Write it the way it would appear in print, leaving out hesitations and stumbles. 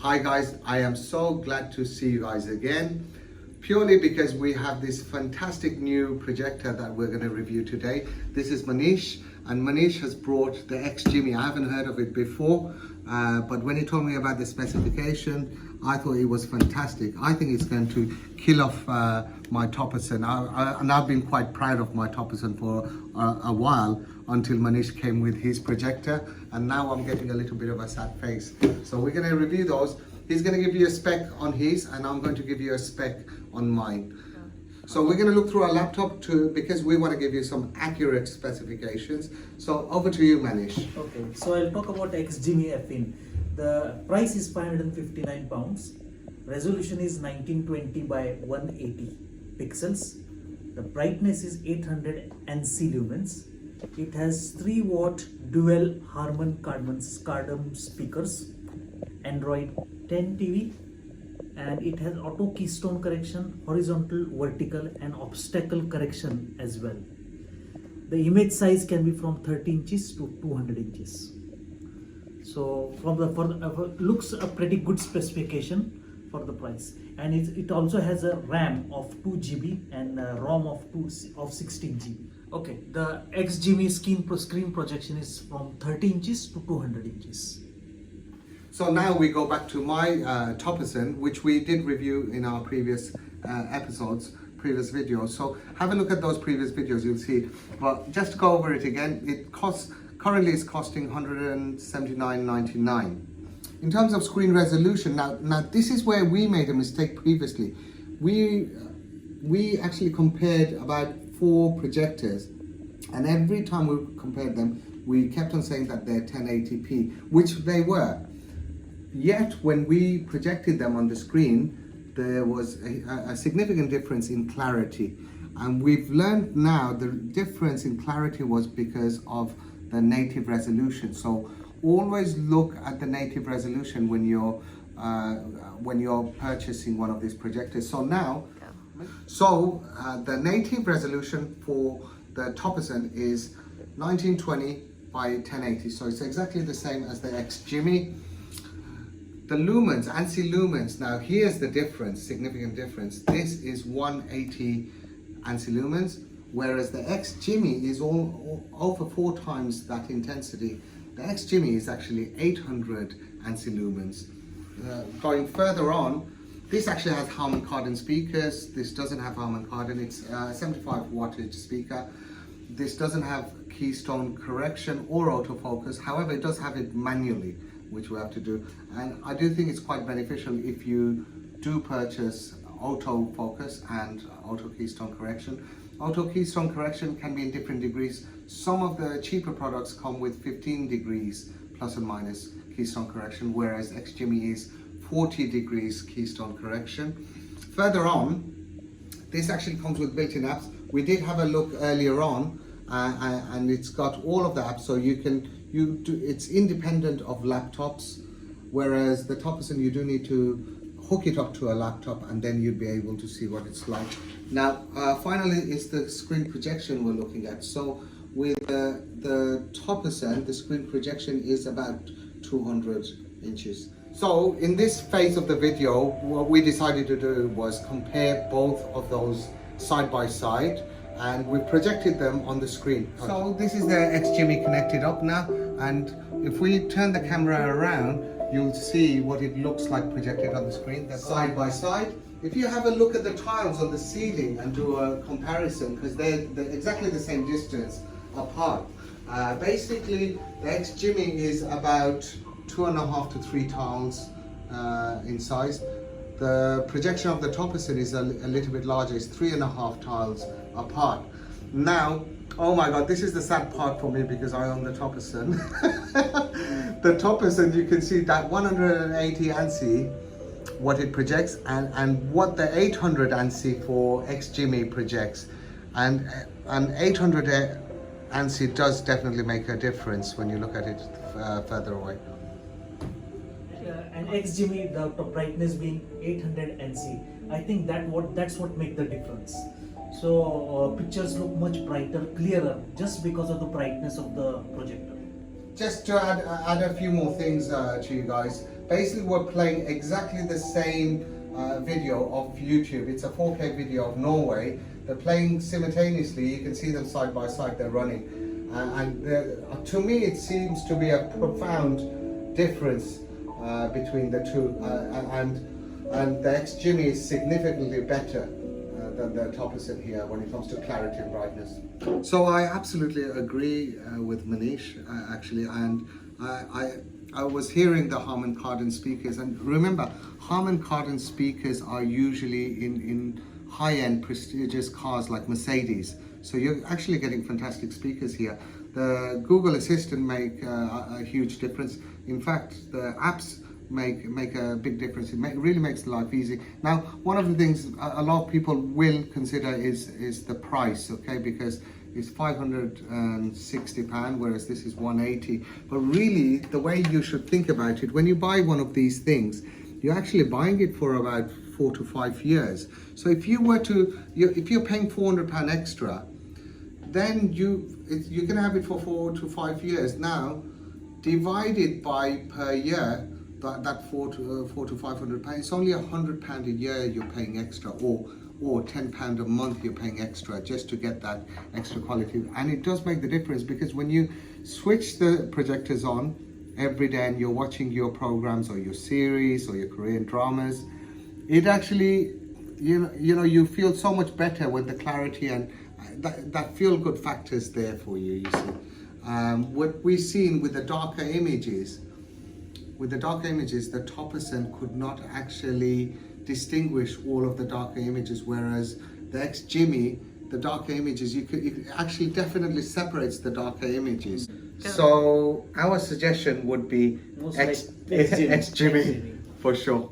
Hi guys, I am so glad to see you guys again, purely because we have this fantastic new projector that we're going to review today. This is Manish, and Manish has brought the XGIMI. I haven't heard of it before, but when he told me about the specification, I thought it was fantastic. I think it's going to kill off my Topperson, and I've been quite proud of my Topperson for a while, until Manish came with his projector, and now I'm getting a little bit of a sad face. So we're going to review those. He's going to give you a spec on his, and I'm going to give you a spec on mine. So we're going to look through our laptop too, because we want to give you some accurate specifications. So over to you, Manish. Okay, so I'll talk about XGIMI F-in. The price is £559. Resolution is 1920 by 180 pixels. The brightness is 800 ANSI Lumens. It has 3-watt dual Harman Kardon speakers, Android 10 TV, and it has auto keystone correction, horizontal, vertical, and obstacle correction as well. The image size can be from 30 inches to 200 inches. So looks a pretty good specification for the price, and it also has a RAM of 2 GB and a ROM of 16 GB. Okay, the XGIMI screen projection is from 30 inches to 200 inches. So now we go back to my Topperson, which we did review in our previous previous videos. So have a look at those previous videos, you'll see. But just to go over it again, currently it's costing $179.99. In terms of screen resolution, now this is where we made a mistake previously. We actually compared about 4 projectors, and every time we compared them, we kept on saying that they're 1080p, which they were. Yet when we projected them on the screen, there was a significant difference in clarity, and we've learned now the difference in clarity was because of the native resolution. So always look at the native resolution when you're purchasing one of these projectors. So now, the native resolution for the Topperson is 1920 by 1080. So it's exactly the same as the XGIMI. The lumens, ANSI Lumens, now here's the difference, significant difference. This is 180 ANSI Lumens, whereas the XGIMI is over 4 times that intensity. The XGIMI is actually 800 ANSI Lumens. Going further on, this actually has Harman Kardon speakers. This doesn't have Harman Kardon. It's a 75 wattage speaker. This doesn't have keystone correction or autofocus. However, it does have it manually, which we have to do. And I do think it's quite beneficial if you do purchase autofocus and auto keystone correction. Auto keystone correction can be in different degrees. Some of the cheaper products come with 15 degrees plus and minus keystone correction, whereas XGIMI is 40 degrees keystone correction. Further on, this actually comes with built-in apps. We did have a look earlier on, and it's got all of the apps, so it's independent of laptops, whereas the Topperson you do need to hook it up to a laptop, and then you'd be able to see what it's like. Now, finally, is the screen projection we're looking at. So with the Topperson, the screen projection is about 200 inches. So in this phase of the video, what we decided to do was compare both of those side by side, and we projected them on the screen. So this is the XGIMI connected up now, and if we turn the camera around, you'll see what it looks like projected on the screen. They're side by side. If you have a look at the tiles on the ceiling and do a comparison, because they're exactly the same distance apart. Basically, the XGIMI is about 2.5 to 3 tiles in size. The projection of the Topperson is a little bit larger. It's 3.5 tiles apart. Now, oh my God, this is the sad part for me because I own the Topperson. The Topperson, you can see that 180 ANSI, what it projects, and what the 800 ANSI for XGIMI projects. And 800 ANSI does definitely make a difference when you look at it further away. And XGIMI, the brightness being 800 ANSI, I think that's what makes the difference. So pictures look much brighter, clearer, just because of the brightness of the projector. Just to add a few more things to you guys. basically we're playing exactly the same video of YouTube. It's a 4K video of Norway. They're playing simultaneously. You can see them side by side. They're running, to me it seems to be a profound difference between the two, and the XGIMI is significantly better than the Topperson here when it comes to clarity and brightness. So I absolutely agree with Manish actually, and I was hearing the Harman Kardon speakers, and remember, Harman Kardon speakers are usually in high-end prestigious cars like Mercedes, so you're actually getting fantastic speakers here. The Google Assistant make a huge difference. In fact, the apps make a big difference. It really makes life easy. Now, one of the things a lot of people will consider is the price, okay, because it's £560, whereas this is £180. But really, the way you should think about it, when you buy one of these things, you're actually buying it for about 4 to 5 years. So if you were to, if you're paying £400 extra, then you can have it for 4 to 5 years. Now, divided by per year, that 4 to £500, it's only £100 a year you're paying extra, or £10 a month you're paying extra just to get that extra quality. And it does make the difference, because when you switch the projectors on every day and you're watching your programs or your series or your Korean dramas, it actually, you feel so much better with the clarity, and that feel-good factor is there for you, you see. What we've seen with the darker images, the Topperson could not actually distinguish all of the darker images, whereas the XGIMI, the darker images, it actually definitely separates the darker images. So our suggestion would be XGIMI for sure.